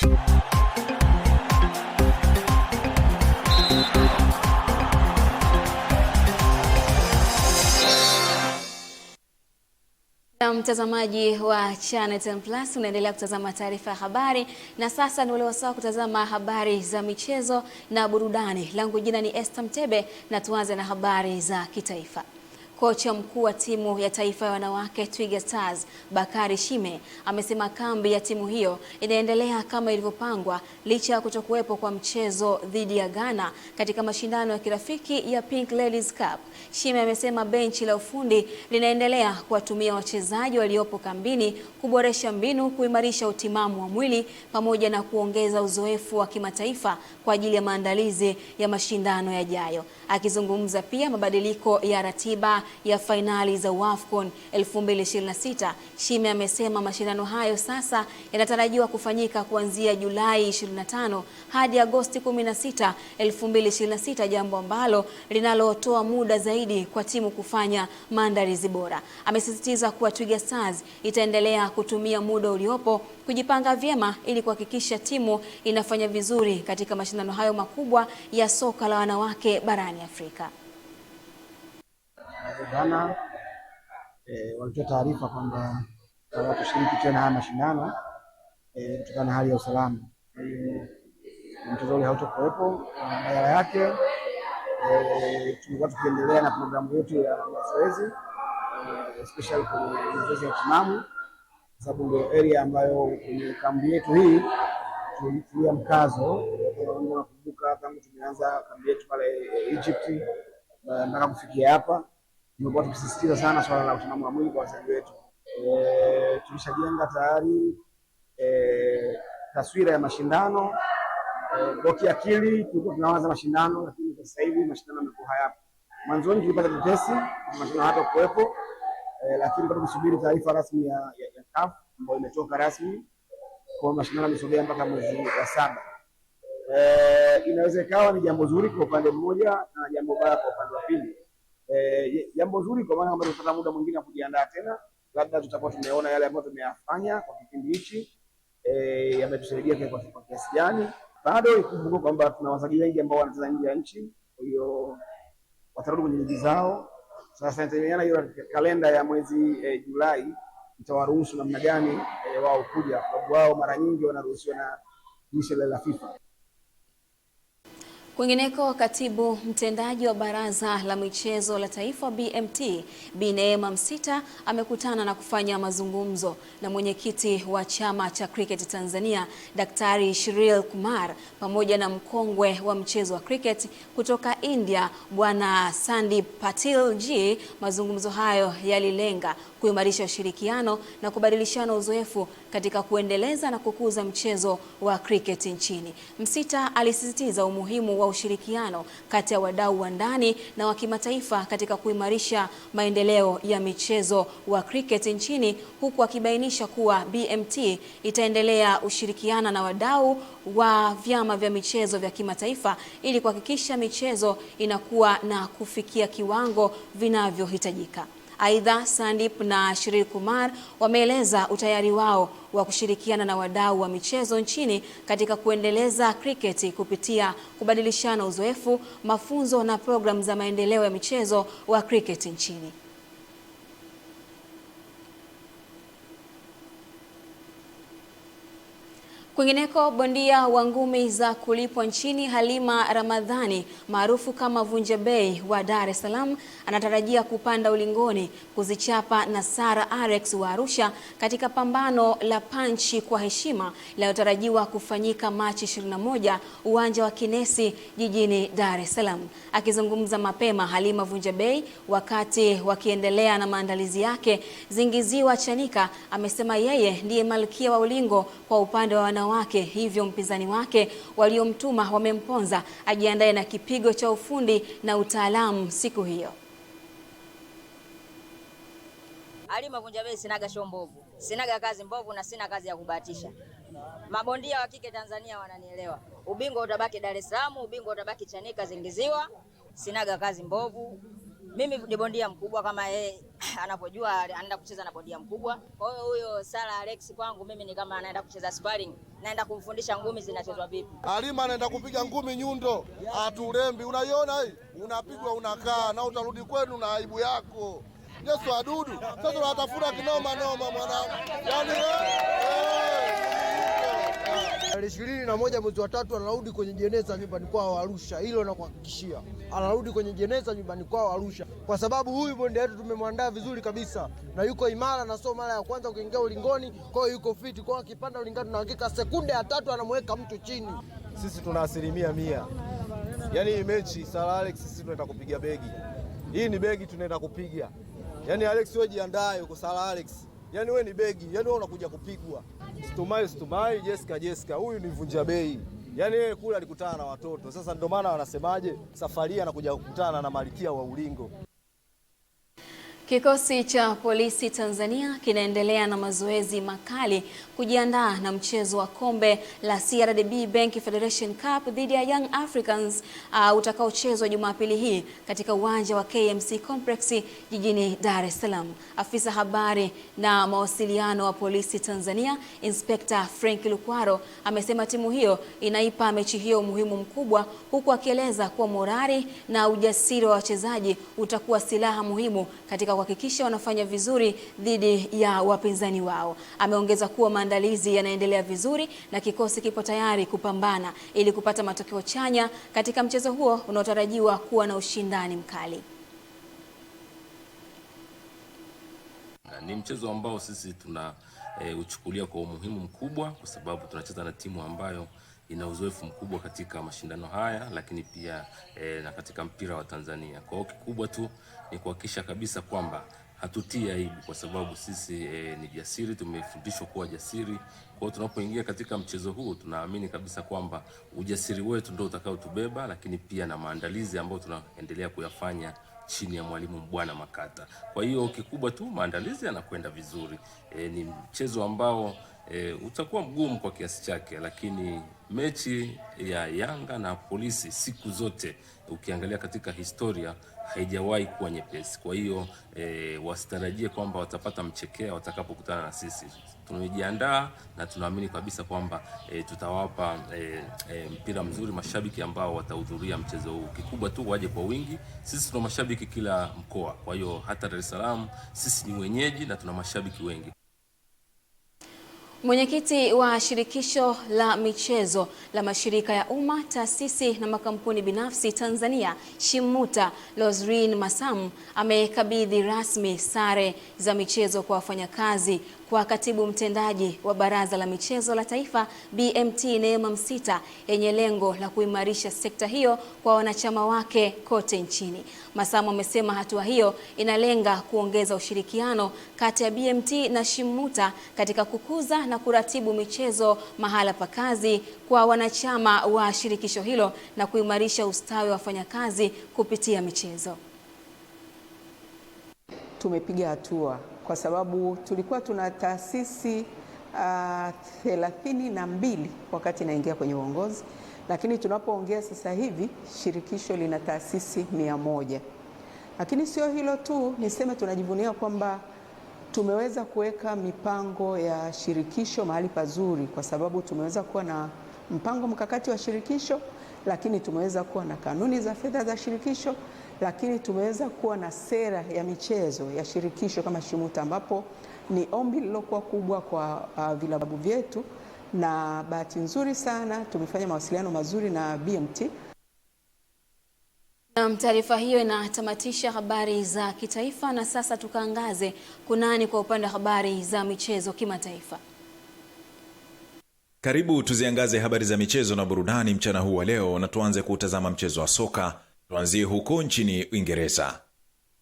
Na mtazamaji wa Channel 10 Plus, unaendelea kutazama taarifa ya habari, na sasa ni ule wasaa kutazama habari za michezo na burudani. Langu jina ni Esther Mtebe, na tuanze na habari za kitaifa. Kocha mkuu wa timu ya taifa ya wanawake Twiga Stars, Bakari Shime, amesema kambi ya timu hiyo inaendelea kama ilivyopangwa licha ya kutokuwepo kwa mchezo dhidi ya Ghana katika mashindano ya kirafiki ya Pink Ladies Cup. Shime amesema benchi la ufundi linaendelea kuwatumia wachezaji waliopo kambini kuboresha mbinu, kuimarisha utimamu wa mwili pamoja na kuongeza uzoefu wa kimataifa kwa ajili ya maandalizi ya mashindano yajayo. Akizungumza pia mabadiliko ya ratiba ya fainali za WAFCON 2026, Shime amesema mashindano hayo sasa yanatarajiwa kufanyika kuanzia Julai 25 hadi Agosti 16, 2026, jambo ambalo linalotoa muda zaidi kwa timu kufanya maandalizi bora. Amesisitiza kuwa Twiga Stars itaendelea kutumia muda uliopo kujipanga vyema ili kuhakikisha timu inafanya vizuri katika mashindano hayo makubwa ya soka la wanawake barani Afrika. Ghana walitoa taarifa kwamba hawatashiriki tena haya mashindano kutokana na hali ya usalama. Mchezo ule hautokuwepo. Badala yake tulikuwa tukiendelea na programu yetu ya mazoezi, especially kwenye mazoezi ya timamu, sababu ndio area ambayo kwenye kambi yetu hii tulitilia mkazo. Nakumbuka tangu tumeanza kambi yetu pale Egypt mpaka kufikia hapa, tumekuwa tukisisitiza sana swala la utimamu wa mwili kwa wachezaji wetu. Tulishajenga tayari taswira ya mashindano kwa kiakili. Tulikuwa tunaanza mashindano, lakini kwa sasa hivi mashindano yamekuwa hayapo. Mwanzoni tulipata tetesi mashindano hata kuwepo, lakini bado tusubiri taarifa rasmi ya CAF ambayo imetoka rasmi kwa mashindano yamesogea mpaka mwezi wa 7. Inaweza ikawa ni jambo zuri kwa upande mmoja na jambo baya kwa upande wa pili. Jambo zuri kwa maana kwamba tutapata muda mwingine wa kujiandaa tena, labda tutakuwa tumeona yale ambayo tumeyafanya kwa kipindi hichi yametusaidia kwa kiasi gani. Bado ikumbuke kwamba tuna wachezaji wengi ambao wanacheza nje ya nchi, kwa hiyo watarudi kwenye ligi zao. Sasa inategemeana hiyo kalenda ya mwezi Julai itawaruhusu namna gani wao kuja, kwa sababu wao mara nyingi wanaruhusiwa na dirisha la FIFA. Kwingineko, katibu mtendaji wa Baraza la Michezo la Taifa BMT, Bi Neema Msita, amekutana na kufanya mazungumzo na mwenyekiti wa chama cha cricket Tanzania, Daktari Shiril Kumar, pamoja na mkongwe wa mchezo wa cricket kutoka India, Bwana Sandip Patil G. Mazungumzo hayo yalilenga kuimarisha ushirikiano na kubadilishana uzoefu katika kuendeleza na kukuza mchezo wa cricket nchini. Msita alisisitiza umuhimu wa ushirikiano kati ya wadau wa ndani na wa kimataifa katika kuimarisha maendeleo ya michezo wa cricket nchini, huku akibainisha kuwa BMT itaendelea ushirikiana na wadau wa vyama vya michezo vya kimataifa ili kuhakikisha michezo inakuwa na kufikia kiwango vinavyohitajika. Aidha, Sandip na Shiril Kumar wameeleza utayari wao wa kushirikiana na wadau wa michezo nchini katika kuendeleza kriketi kupitia kubadilishana uzoefu, mafunzo na programu za maendeleo ya michezo wa kriketi nchini. Kwingineko, bondia wa ngumi za kulipwa nchini Halima Ramadhani maarufu kama Vunja Bei wa Dar es Salaam anatarajia kupanda ulingoni kuzichapa Nasara Arex wa Arusha katika pambano la panchi kwa heshima linalotarajiwa kufanyika Machi 21 uwanja wa Kinesi jijini Dar es Salaam. Akizungumza mapema Halima Vunja Bei wakati wakiendelea na maandalizi yake Zingiziwa Chanika, amesema yeye ndiye malkia wa ulingo kwa upande wa wake, hivyo mpinzani wake waliomtuma wamemponza ajiandae na kipigo cha ufundi na utaalamu siku hiyo. Halima Vunja Bei sinaga show mbovu, sinaga kazi mbovu na sina kazi ya kubahatisha. Mabondia wa kike Tanzania wananielewa. Ubingwa utabaki Dar es Salaam, ubingwa utabaki Chanika Zingiziwa. Sinaga kazi mbovu. Mimi ni bondia mkubwa kama yeye anapojua anaenda kucheza na bondia mkubwa. Kwa hiyo huyo Sara Alex kwangu mimi ni kama anaenda kucheza sparring naenda kumfundisha ngumi zinachezwa vipi. Halima anaenda kupiga ngumi nyundo, atulembi. Unaiona hii? Unapigwa unakaa na utarudi kwenu na aibu yako. Yesu wadudu. Sasa tunatafuta kinoma noma mwanangu. Yaani Tarehe 21 mwezi wa 3 anarudi kwenye jeneza nyumbani kwao Arusha. Hilo nakuhakikishia. Anarudi kwenye jeneza nyumbani kwao Arusha. Kwa sababu huyu bonde wetu tumemwandaa vizuri kabisa. Na yuko imara na sio mara ya kwanza kuingia ulingoni, kwa hiyo yuko fit. Kwa akipanda ulingoni na hakika sekunde ya 3 anamweka mtu chini. Sisi tuna 100%. Yaani hii mechi Sala Alex sisi tunaenda kupiga begi. Hii ni begi tunaenda kupiga. Yaani Alex wewe jiandae uko Sala Alex. Yaani wewe ni begi, yaani wewe unakuja kupigwa. Stumai, Jessica. Huyu ni vunja bei. Yaani yeye kule alikutana na watoto. Sasa ndio maana wanasemaje? Safari anakuja kukutana na Malkia wa Ulingo. Kikosi cha polisi Tanzania kinaendelea na mazoezi makali kujiandaa na mchezo wa kombe la CRDB Bank Federation Cup dhidi ya Young Africans utakaochezwa Jumapili hii katika uwanja wa KMC Complex jijini Dar es Salaam. Afisa habari na mawasiliano wa polisi Tanzania, Inspector Frank Lukwaro, amesema timu hiyo inaipa mechi hiyo umuhimu mkubwa, huku akieleza kuwa morali na ujasiri wa wachezaji utakuwa silaha muhimu katika kuhakikisha wanafanya vizuri dhidi ya wapinzani wao. Ameongeza kuwa maandalizi yanaendelea vizuri na kikosi kipo tayari kupambana ili kupata matokeo chanya katika mchezo huo unaotarajiwa kuwa na ushindani mkali. Ni mchezo ambao sisi uchukulia kwa umuhimu mkubwa kwa sababu tunacheza na timu ambayo ina uzoefu mkubwa katika mashindano haya, lakini pia na katika mpira wa Tanzania. Kwa hiyo kikubwa tu ni kuhakikisha kabisa kwamba hatutii aibu, kwa sababu sisi ni jasiri, tumefundishwa kuwa jasiri. Kwa hiyo tunapoingia katika mchezo huu tunaamini kabisa kwamba ujasiri wetu ndio utakaotubeba, lakini pia na maandalizi ambayo tunaendelea kuyafanya chini ya mwalimu Bwana Makata. Kwa hiyo kikubwa tu maandalizi yanakwenda vizuri. Ni mchezo ambao utakuwa mgumu kwa kiasi chake, lakini mechi ya Yanga na Polisi siku zote ukiangalia katika historia haijawahi kuwa nyepesi. Kwa hiyo wasitarajie kwamba watapata mchekea watakapokutana na sisi. Tumejiandaa na tunaamini kabisa kwamba tutawapa mpira mzuri mashabiki ambao watahudhuria mchezo huu. Kikubwa tu waje kwa wingi. Sisi tuna mashabiki kila mkoa. Kwa hiyo hata Dar es Salaam sisi ni wenyeji na tuna mashabiki wengi. Mwenyekiti wa shirikisho la michezo la mashirika ya umma, taasisi na makampuni binafsi Tanzania, SHIMUTA, Lozrin Masamu, amekabidhi rasmi sare za michezo kwa wafanyakazi kwa katibu mtendaji wa Baraza la Michezo la Taifa BMT Neema Msita, yenye lengo la kuimarisha sekta hiyo kwa wanachama wake kote nchini. Masamu amesema hatua hiyo inalenga kuongeza ushirikiano kati ya BMT na SHIMUTA katika kukuza na kuratibu michezo mahala pa kazi kwa wanachama wa shirikisho hilo na kuimarisha ustawi wa wafanyakazi kupitia michezo. Tumepiga hatua kwa sababu tulikuwa tuna taasisi 32 wakati naingia kwenye uongozi, lakini tunapoongea sasa hivi shirikisho lina taasisi 100. Lakini sio hilo tu, niseme tunajivunia kwamba tumeweza kuweka mipango ya shirikisho mahali pazuri, kwa sababu tumeweza kuwa na mpango mkakati wa shirikisho, lakini tumeweza kuwa na kanuni za fedha za shirikisho, lakini tumeweza kuwa na sera ya michezo ya shirikisho kama SHIMUTA, ambapo ni ombi lilokuwa kubwa kwa vilabu vyetu, na bahati nzuri sana tumefanya mawasiliano mazuri na BMT. Na taarifa hiyo inatamatisha habari za kitaifa, na sasa tukaangaze kunani kwa upande wa habari za michezo kimataifa. Karibu tuziangaze habari za michezo na burudani mchana huu wa leo, na tuanze kutazama mchezo wa soka. Tuanzie huko nchini Uingereza.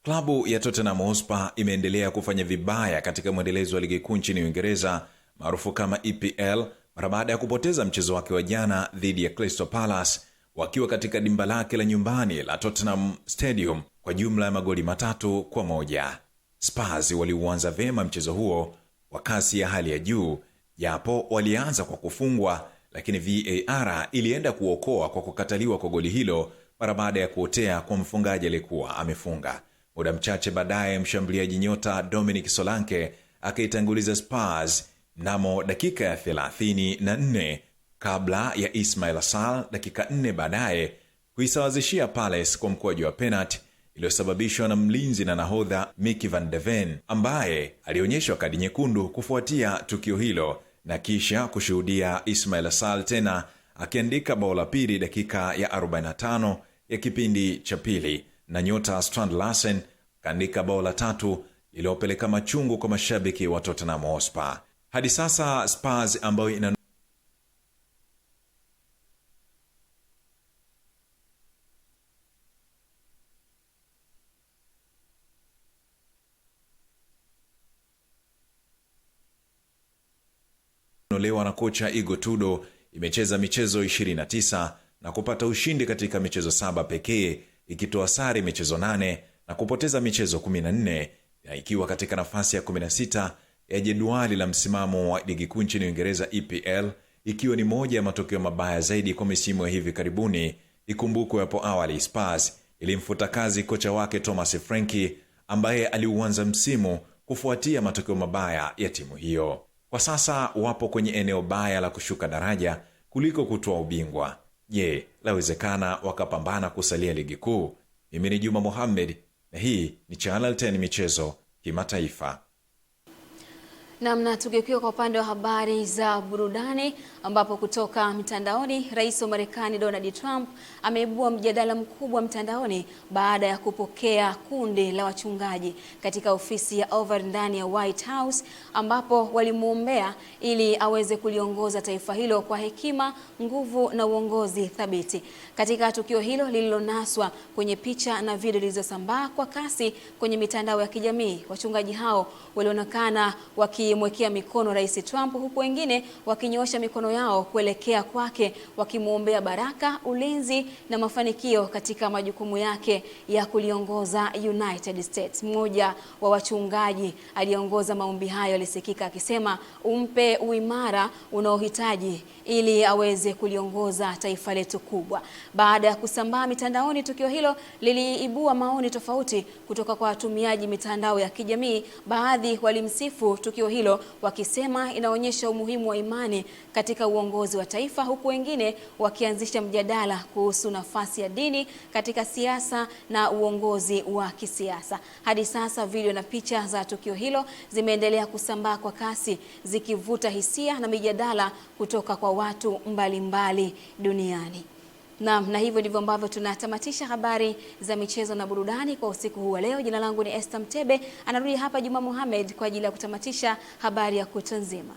Klabu ya Tottenham Hotspur imeendelea kufanya vibaya katika mwendelezo wa ligi kuu nchini Uingereza maarufu kama EPL mara baada ya kupoteza mchezo wake wa jana dhidi ya Crystal Palace wakiwa katika dimba lake la nyumbani la Tottenham Stadium kwa jumla ya magoli 3-1. Spurs waliuanza vema mchezo huo kwa kasi ya hali ya juu, japo walianza kwa kufungwa, lakini VAR ilienda kuokoa kwa kukataliwa kwa goli hilo mara baada ya kuotea kwa mfungaji aliyekuwa amefunga. Muda mchache baadaye mshambuliaji nyota Dominic Solanke akaitanguliza Spurs mnamo dakika ya 34 kabla ya Ismail Sarr dakika 4 baadaye kuisawazishia Palace kwa mkwaju wa penalti iliyosababishwa na mlinzi na nahodha Micky van de Ven ambaye alionyeshwa kadi nyekundu kufuatia tukio hilo na kisha kushuhudia Ismail Sarr tena akiandika bao la pili dakika ya 45 ya kipindi cha pili, na nyota Strand Larsen kaandika bao la tatu iliyopeleka machungu kwa mashabiki wa Tottenham Hotspur. Hadi sasa Spurs ambayo ina nolewa na kocha Igor Tudor imecheza michezo 29 na kupata ushindi katika michezo 7 pekee, ikitoa sare michezo 8 na kupoteza michezo 14, na ikiwa katika nafasi ya 16 ya jedwali la msimamo wa ligi kuu nchini Uingereza EPL, ikiwa ni moja ya matokeo mabaya zaidi kwa misimu ya hivi karibuni. Ikumbukwe hapo awali Spurs ilimfuta kazi kocha wake Thomas Frankie ambaye aliuanza msimu kufuatia matokeo mabaya ya timu hiyo. Kwa sasa wapo kwenye eneo baya la kushuka daraja kuliko kutoa ubingwa. Je, lawezekana wakapambana kusalia ligi kuu? Mimi ni Juma Mohamed na hii ni Channel 10 Michezo Kimataifa. Namna tukiwa kwa upande wa habari za burudani, ambapo kutoka mitandaoni, Rais wa Marekani Donald Trump ameibua mjadala mkubwa mtandaoni baada ya kupokea kundi la wachungaji katika ofisi ya Oval ndani ya White House, ambapo walimuombea ili aweze kuliongoza taifa hilo kwa hekima, nguvu na uongozi thabiti. Katika tukio hilo lililonaswa kwenye picha na video zilizosambaa kwa kasi kwenye mitandao ya kijamii, wachungaji hao walionekana wakimwekea mikono Rais Trump, huku wengine wakinyoosha mikono yao kuelekea kwake wakimuombea baraka, ulinzi na mafanikio katika majukumu yake ya kuliongoza United States. Mmoja wa wachungaji aliongoza maombi hayo alisikika akisema, umpe uimara unaohitaji ili aweze kuliongoza taifa letu kubwa. Baada ya kusambaa mitandaoni, tukio hilo liliibua maoni tofauti kutoka kwa watumiaji mitandao ya kijamii. Baadhi walimsifu tukio hilo wakisema inaonyesha umuhimu wa imani katika uongozi wa taifa, huku wengine wakianzisha mjadala kuhusu nafasi ya dini katika siasa na uongozi wa kisiasa. Hadi sasa video na picha za tukio hilo zimeendelea kusambaa kwa kasi, zikivuta hisia na mijadala kutoka kwa watu mbalimbali duniani. Na hivyo ndivyo ambavyo tunatamatisha habari za michezo na burudani kwa usiku huu wa leo. Jina langu ni Esther Mtebe, anarudi hapa Juma Mohamed kwa ajili ya kutamatisha habari ya kutwa nzima.